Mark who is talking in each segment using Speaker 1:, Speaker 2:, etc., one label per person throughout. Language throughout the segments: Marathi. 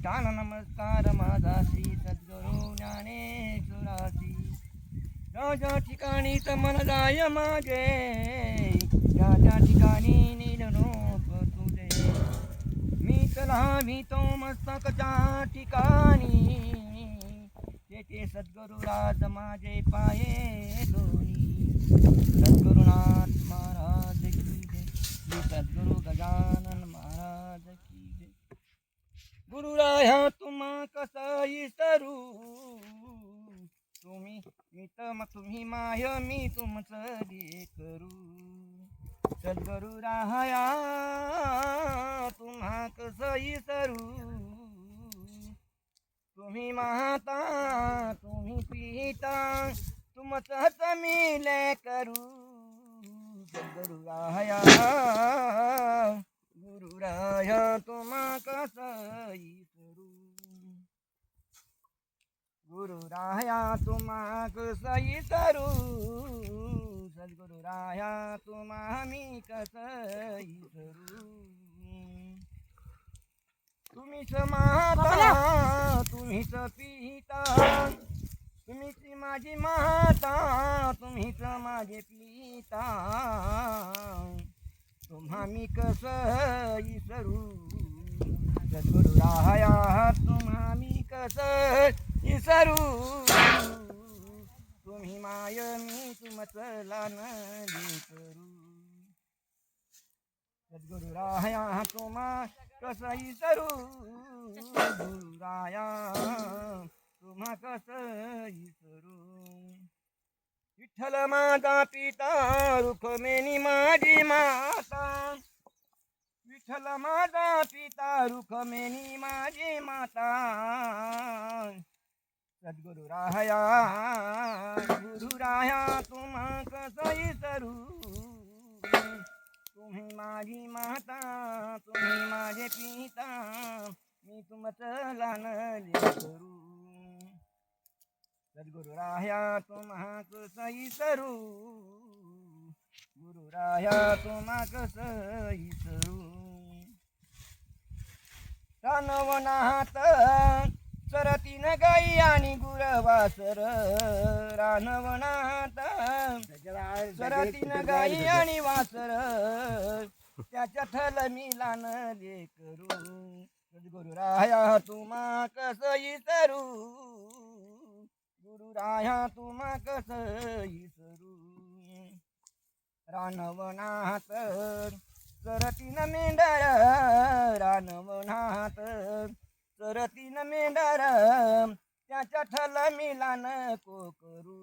Speaker 1: साष्टांग नमस्कार माझा श्री सद्गुरु ज्ञानेश्वरासी. ज्या ठिकाणीच मन जाय माझे, त्या ठिकाणी नीलरूप तुझे. मी तो मस्तकच्या ठिकाणी, तेथे सद्गुरु राज माझे पाये दोन्ही. सद्गुरुनाथ महाराज की जय, श्री सद्गुरु गजानन महाराज की जय. गुरुराया तुम्हा कसा विसरू, तुम्ही माय मी तुमचं करू. सद्गुरु राया तुम्हा कसं विसरू, तुम्ही माता तुम्ही पिता तुमचंच मी करू. सद्गुरु राया गुरुराया तुम्हा कसं विसरू, गुरुराया तुम्हा कसं विसरू. सद्गुरु राया तुम्हा मी कसं विसरू. तुम्हीच माता तुम्हीच पिता, तुम्हीच माझी माता तुम्हीच माझे पिता. तुम्हा मी कसं विसरू. सद्गुरु राया तुम्हा मी कसं विसरू. तुम्ही माय मी तुमचं लानले करू. सद्गुरु राया तुम्हा कसं विसरू. गुरुराया तुम्हा कसं विसरू. विठ्ठल माझा पिता रुक्मिणी माझी माता, विठ्ठल माझा पिता रुक्मिणी माझी माता. सद्गुरु राया गुरुराया तुम्हा कसं विसरू. तुम्ही माझी माता तुम्ही माझे पिता, मी तुमचं लानले करू. सद्गुरु राया तुम्हा कसं विसरू. गुरुराया तुम्हा कसं विसरू. रानवनात सरतीन गाई आणि गुरवासर, रानवनात सरतीन गाई आणि वासर, त्याच्या थल मी लानले करू. सद्गुरु राया तुम्हा कसं विसरू. गुरुराया तुम्हा कसं विसरू. रानवनात सरतीन मेंढर, रानवनात सरतीन मेंढर, त्याच्या थल मिला नको करू.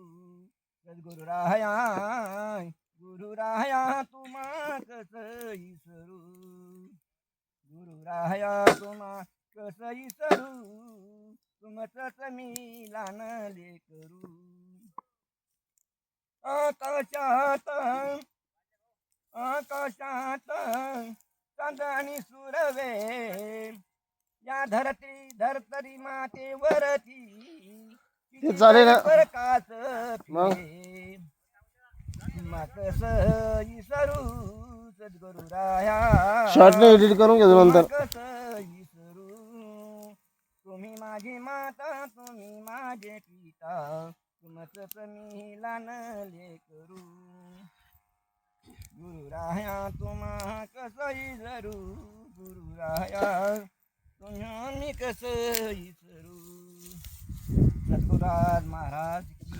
Speaker 1: सद्गुरु राया गुरुराया तुम्हा कसं विसरू. गुरुराया तुम्हा कसं विसरू. तुमचंच मी लानले करू. आकाशात आकाशात चांदणी सुरवे, या धरतरी मातेवरती प्रकाश फिरे. कसं विसरू. सद्गुरु राया
Speaker 2: शॉर्टने एडिट करून घेतो नंतर.
Speaker 1: कसं विसरू. तुम्ही माझी माता तुम्ही माझे पिता, तुमचंच मी लानले करू. गुरुराया तुम्हा कसं विसरू. गुरुराया तुम्हा मी कसं विसरू. सद्गुरुराज महाराज की